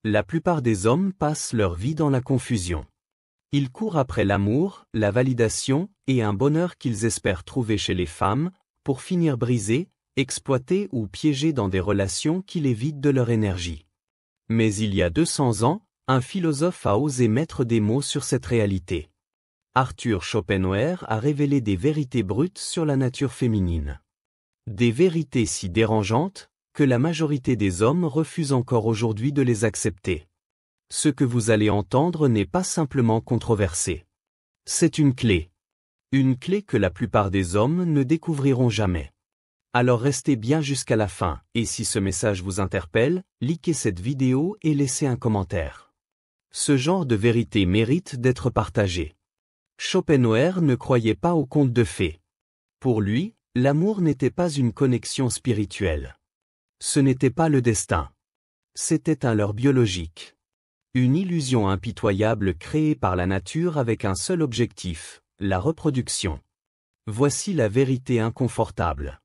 La plupart des hommes passent leur vie dans la confusion. Ils courent après l'amour, la validation et un bonheur qu'ils espèrent trouver chez les femmes, pour finir brisés, exploités ou piégés dans des relations qui les vident de leur énergie. Mais il y a 200 ans, un philosophe a osé mettre des mots sur cette réalité. Arthur Schopenhauer a révélé des vérités brutes sur la nature féminine. Des vérités si dérangeantes, que la majorité des hommes refusent encore aujourd'hui de les accepter. Ce que vous allez entendre n'est pas simplement controversé. C'est une clé. Une clé que la plupart des hommes ne découvriront jamais. Alors restez bien jusqu'à la fin, et si ce message vous interpelle, likez cette vidéo et laissez un commentaire. Ce genre de vérité mérite d'être partagé. Schopenhauer ne croyait pas aux contes de fées. Pour lui, l'amour n'était pas une connexion spirituelle. Ce n'était pas le destin. C'était un leurre biologique. Une illusion impitoyable créée par la nature avec un seul objectif, la reproduction. Voici la vérité inconfortable.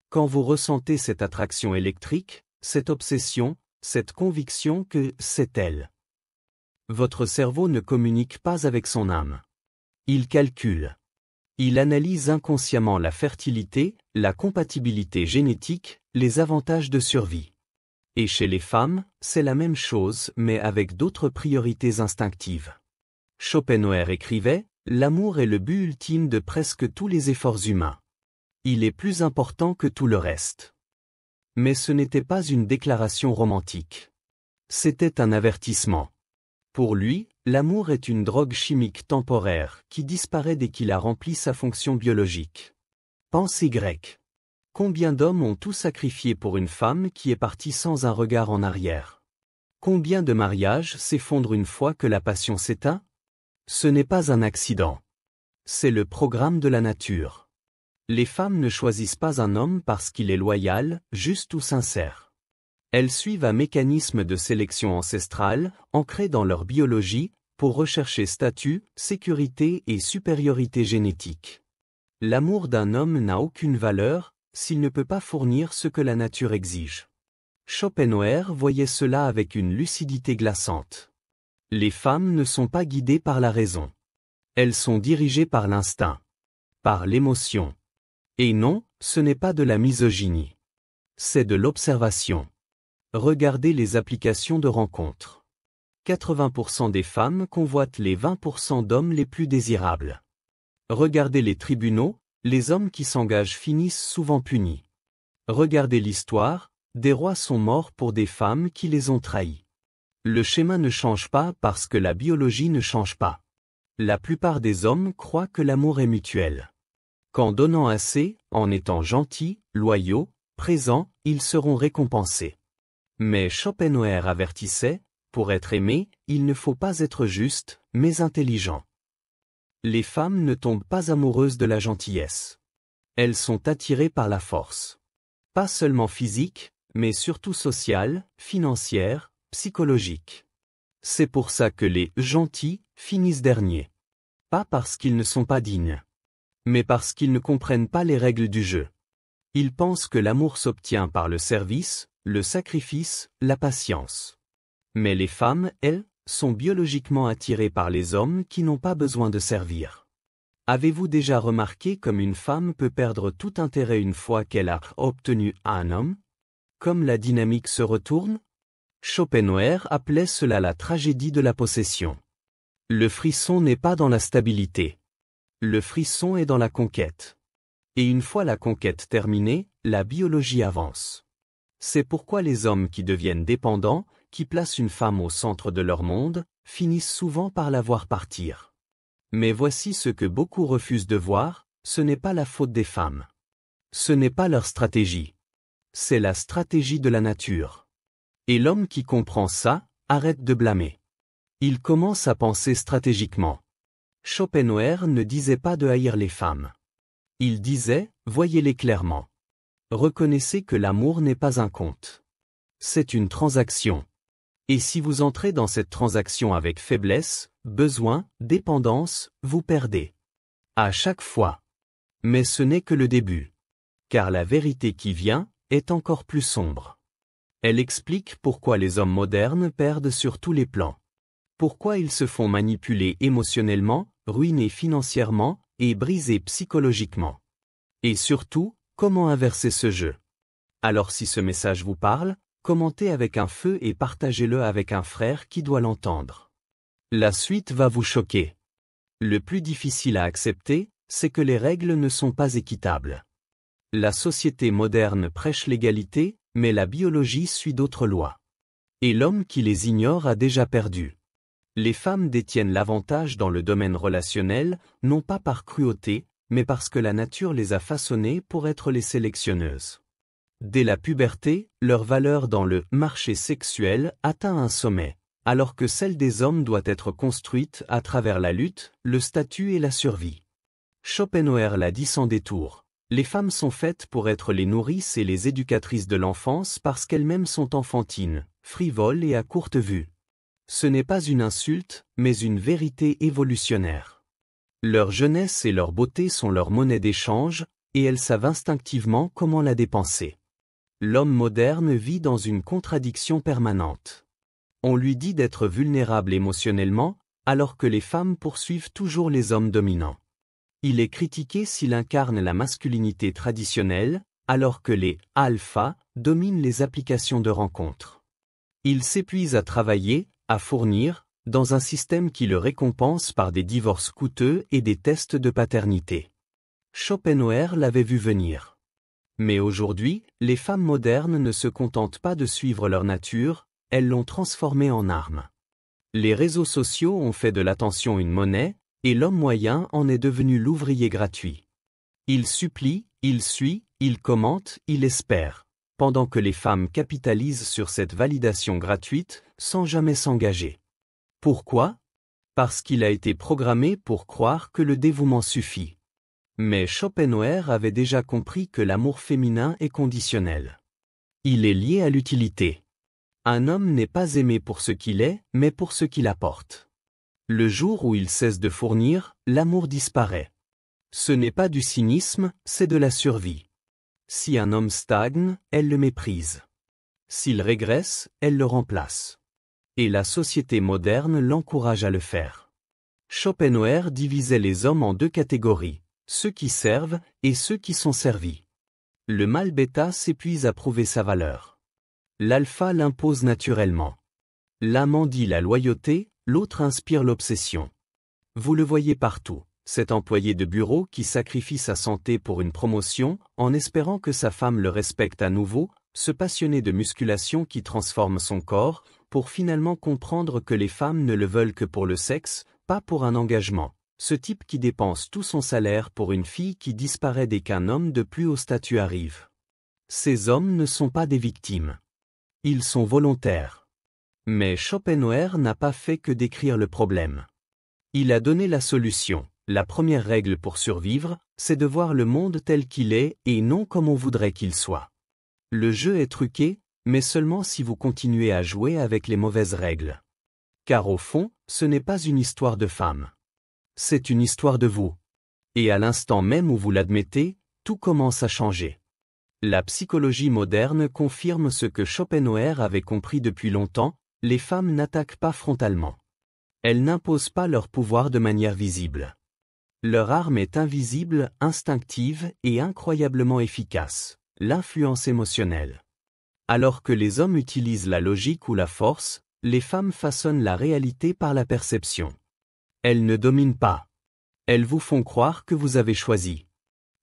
Quand vous ressentez cette attraction électrique, cette obsession, cette conviction que c'est elle. Votre cerveau ne communique pas avec son âme. Il calcule. Il analyse inconsciemment la fertilité, la compatibilité génétique, les avantages de survie. Et chez les femmes, c'est la même chose mais avec d'autres priorités instinctives. Schopenhauer écrivait « L'amour est le but ultime de presque tous les efforts humains. Il est plus important que tout le reste. » Mais ce n'était pas une déclaration romantique. C'était un avertissement. Pour lui, l'amour est une drogue chimique temporaire qui disparaît dès qu'il a rempli sa fonction biologique. Pensée grecque. Combien d'hommes ont tout sacrifié pour une femme qui est partie sans un regard en arrière? Combien de mariages s'effondrent une fois que la passion s'éteint? Ce n'est pas un accident. C'est le programme de la nature. Les femmes ne choisissent pas un homme parce qu'il est loyal, juste ou sincère. Elles suivent un mécanisme de sélection ancestrale, ancré dans leur biologie, pour rechercher statut, sécurité et supériorité génétique. L'amour d'un homme n'a aucune valeur, s'il ne peut pas fournir ce que la nature exige. Schopenhauer voyait cela avec une lucidité glaçante. Les femmes ne sont pas guidées par la raison. Elles sont dirigées par l'instinct. Par l'émotion. Et non, ce n'est pas de la misogynie. C'est de l'observation. Regardez les applications de rencontres. 80% des femmes convoitent les 20% d'hommes les plus désirables. Regardez les tribunaux, les hommes qui s'engagent finissent souvent punis. Regardez l'histoire, des rois sont morts pour des femmes qui les ont trahis. Le schéma ne change pas parce que la biologie ne change pas. La plupart des hommes croient que l'amour est mutuel. Qu'en donnant assez, en étant gentils, loyaux, présents, ils seront récompensés. Mais Schopenhauer avertissait, pour être aimé, il ne faut pas être juste, mais intelligent. Les femmes ne tombent pas amoureuses de la gentillesse. Elles sont attirées par la force. Pas seulement physique, mais surtout sociale, financière, psychologique. C'est pour ça que les « gentils » finissent derniers. Pas parce qu'ils ne sont pas dignes. Mais parce qu'ils ne comprennent pas les règles du jeu. Ils pensent que l'amour s'obtient par le service, le sacrifice, la patience. Mais les femmes, elles, sont biologiquement attirées par les hommes qui n'ont pas besoin de servir. Avez-vous déjà remarqué comme une femme peut perdre tout intérêt une fois qu'elle a obtenu un homme? Comme la dynamique se retourne? Schopenhauer appelait cela la tragédie de la possession. Le frisson n'est pas dans la stabilité. Le frisson est dans la conquête. Et une fois la conquête terminée, la biologie avance. C'est pourquoi les hommes qui deviennent dépendants, qui placent une femme au centre de leur monde, finissent souvent par la voir partir. Mais voici ce que beaucoup refusent de voir, ce n'est pas la faute des femmes. Ce n'est pas leur stratégie. C'est la stratégie de la nature. Et l'homme qui comprend ça, arrête de blâmer. Il commence à penser stratégiquement. Schopenhauer ne disait pas de haïr les femmes. Il disait, voyez-les clairement. Reconnaissez que l'amour n'est pas un conte. C'est une transaction. Et si vous entrez dans cette transaction avec faiblesse, besoin, dépendance, vous perdez. À chaque fois. Mais ce n'est que le début. Car la vérité qui vient, est encore plus sombre. Elle explique pourquoi les hommes modernes perdent sur tous les plans. Pourquoi ils se font manipuler émotionnellement, ruiner financièrement et briser psychologiquement. Et surtout, comment inverser ce jeu. Alors si ce message vous parle, commentez avec un feu et partagez-le avec un frère qui doit l'entendre. La suite va vous choquer. Le plus difficile à accepter, c'est que les règles ne sont pas équitables. La société moderne prêche l'égalité, mais la biologie suit d'autres lois. Et l'homme qui les ignore a déjà perdu. Les femmes détiennent l'avantage dans le domaine relationnel, non pas par cruauté, mais parce que la nature les a façonnées pour être les sélectionneuses. Dès la puberté, leur valeur dans le marché sexuel atteint un sommet, alors que celle des hommes doit être construite à travers la lutte, le statut et la survie. Schopenhauer l'a dit sans détour. Les femmes sont faites pour être les nourrices et les éducatrices de l'enfance parce qu'elles-mêmes sont enfantines, frivoles et à courte vue. Ce n'est pas une insulte, mais une vérité évolutionnaire. Leur jeunesse et leur beauté sont leur monnaie d'échange, et elles savent instinctivement comment la dépenser. L'homme moderne vit dans une contradiction permanente. On lui dit d'être vulnérable émotionnellement, alors que les femmes poursuivent toujours les hommes dominants. Il est critiqué s'il incarne la masculinité traditionnelle, alors que les « alphas » dominent les applications de rencontres. Il s'épuise à travailler, à fournir, dans un système qui le récompense par des divorces coûteux et des tests de paternité. Schopenhauer l'avait vu venir. Mais aujourd'hui, les femmes modernes ne se contentent pas de suivre leur nature, elles l'ont transformée en arme. Les réseaux sociaux ont fait de l'attention une monnaie, et l'homme moyen en est devenu l'ouvrier gratuit. Il supplie, il suit, il commente, il espère, pendant que les femmes capitalisent sur cette validation gratuite, sans jamais s'engager. Pourquoi? Parce qu'il a été programmé pour croire que le dévouement suffit. Mais Schopenhauer avait déjà compris que l'amour féminin est conditionnel. Il est lié à l'utilité. Un homme n'est pas aimé pour ce qu'il est, mais pour ce qu'il apporte. Le jour où il cesse de fournir, l'amour disparaît. Ce n'est pas du cynisme, c'est de la survie. Si un homme stagne, elle le méprise. S'il régresse, elle le remplace. Et la société moderne l'encourage à le faire. Schopenhauer divisait les hommes en deux catégories, ceux qui servent et ceux qui sont servis. Le mâle bêta s'épuise à prouver sa valeur. L'alpha l'impose naturellement. L'un mendie la loyauté, l'autre inspire l'obsession. Vous le voyez partout, cet employé de bureau qui sacrifie sa santé pour une promotion, en espérant que sa femme le respecte à nouveau, ce passionné de musculation qui transforme son corps, pour finalement comprendre que les femmes ne le veulent que pour le sexe, pas pour un engagement. Ce type qui dépense tout son salaire pour une fille qui disparaît dès qu'un homme de plus haut statut arrive. Ces hommes ne sont pas des victimes. Ils sont volontaires. Mais Schopenhauer n'a pas fait que décrire le problème. Il a donné la solution. La première règle pour survivre, c'est de voir le monde tel qu'il est et non comme on voudrait qu'il soit. Le jeu est truqué, mais seulement si vous continuez à jouer avec les mauvaises règles. Car au fond, ce n'est pas une histoire de femme. C'est une histoire de vous. Et à l'instant même où vous l'admettez, tout commence à changer. La psychologie moderne confirme ce que Schopenhauer avait compris depuis longtemps, les femmes n'attaquent pas frontalement. Elles n'imposent pas leur pouvoir de manière visible. Leur arme est invisible, instinctive et incroyablement efficace, l'influence émotionnelle. Alors que les hommes utilisent la logique ou la force, les femmes façonnent la réalité par la perception. Elles ne dominent pas. Elles vous font croire que vous avez choisi.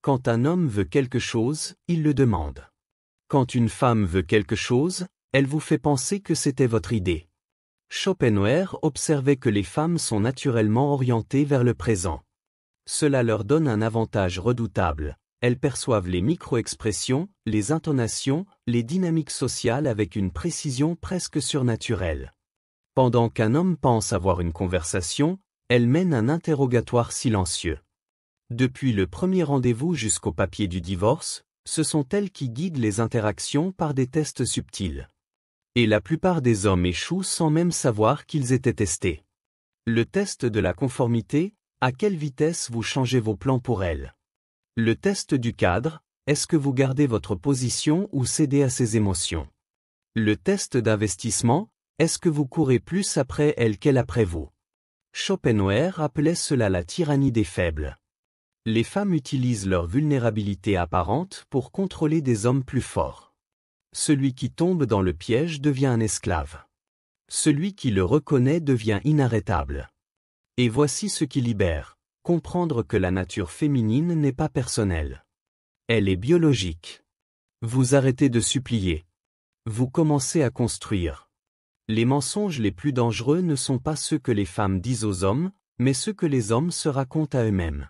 Quand un homme veut quelque chose, il le demande. Quand une femme veut quelque chose, elle vous fait penser que c'était votre idée. Schopenhauer observait que les femmes sont naturellement orientées vers le présent. Cela leur donne un avantage redoutable. Elles perçoivent les micro-expressions, les intonations, les dynamiques sociales avec une précision presque surnaturelle. Pendant qu'un homme pense avoir une conversation, elle mène un interrogatoire silencieux. Depuis le premier rendez-vous jusqu'au papier du divorce, ce sont elles qui guident les interactions par des tests subtils. Et la plupart des hommes échouent sans même savoir qu'ils étaient testés. Le test de la conformité, à quelle vitesse vous changez vos plans pour elle. Le test du cadre, est-ce que vous gardez votre position ou cédez à ses émotions. Le test d'investissement, est-ce que vous courez plus après elle qu'elle après vous? Schopenhauer appelait cela la tyrannie des faibles. Les femmes utilisent leur vulnérabilité apparente pour contrôler des hommes plus forts. Celui qui tombe dans le piège devient un esclave. Celui qui le reconnaît devient inarrêtable. Et voici ce qui libère, comprendre que la nature féminine n'est pas personnelle. Elle est biologique. Vous arrêtez de supplier. Vous commencez à construire. Les mensonges les plus dangereux ne sont pas ceux que les femmes disent aux hommes, mais ceux que les hommes se racontent à eux-mêmes.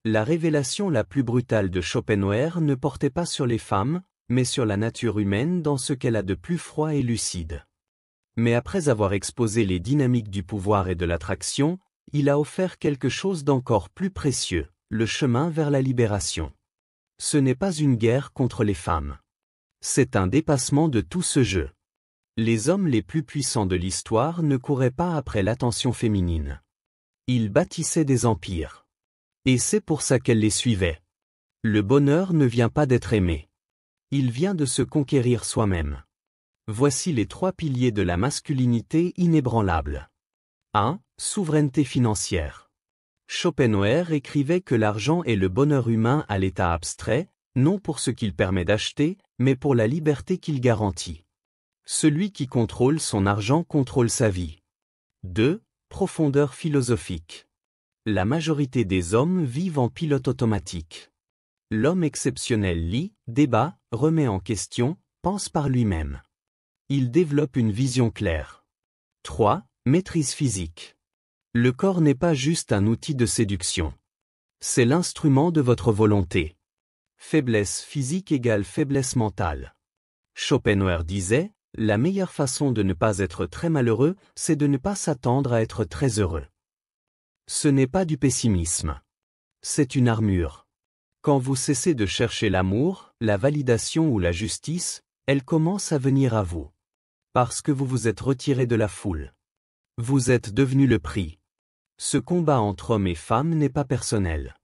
La révélation la plus brutale de Schopenhauer ne portait pas sur les femmes, mais sur la nature humaine dans ce qu'elle a de plus froid et lucide. Mais après avoir exposé les dynamiques du pouvoir et de l'attraction, il a offert quelque chose d'encore plus précieux, le chemin vers la libération. Ce n'est pas une guerre contre les femmes. C'est un dépassement de tout ce jeu. Les hommes les plus puissants de l'histoire ne couraient pas après l'attention féminine. Ils bâtissaient des empires. Et c'est pour ça qu'elle les suivait. Le bonheur ne vient pas d'être aimé. Il vient de se conquérir soi-même. Voici les 3 piliers de la masculinité inébranlable. 1. Souveraineté financière. Schopenhauer écrivait que l'argent est le bonheur humain à l'état abstrait, non pour ce qu'il permet d'acheter, mais pour la liberté qu'il garantit. Celui qui contrôle son argent contrôle sa vie. 2. Profondeur philosophique. La majorité des hommes vivent en pilote automatique. L'homme exceptionnel lit, débat, remet en question, pense par lui-même. Il développe une vision claire. 3. Maîtrise physique. Le corps n'est pas juste un outil de séduction. C'est l'instrument de votre volonté. Faiblesse physique égale faiblesse mentale. Schopenhauer disait, la meilleure façon de ne pas être très malheureux, c'est de ne pas s'attendre à être très heureux. Ce n'est pas du pessimisme. C'est une armure. Quand vous cessez de chercher l'amour, la validation ou la justice, elle commence à venir à vous. Parce que vous vous êtes retiré de la foule. Vous êtes devenu le prix. Ce combat entre hommes et femmes n'est pas personnel.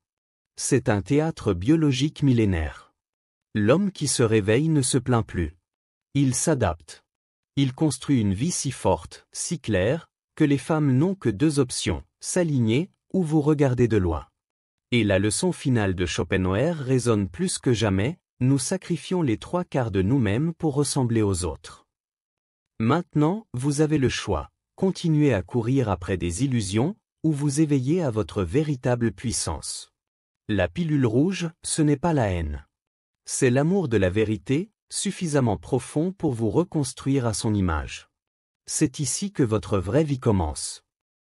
C'est un théâtre biologique millénaire. L'homme qui se réveille ne se plaint plus. Il s'adapte. Il construit une vie si forte, si claire, que les femmes n'ont que 2 options, s'aligner ou vous regarder de loin. Et la leçon finale de Schopenhauer résonne plus que jamais, nous sacrifions les 3/4 de nous-mêmes pour ressembler aux autres. Maintenant, vous avez le choix, continuez à courir après des illusions, ou vous éveiller à votre véritable puissance. La pilule rouge, ce n'est pas la haine. C'est l'amour de la vérité, suffisamment profond pour vous reconstruire à son image. C'est ici que votre vraie vie commence.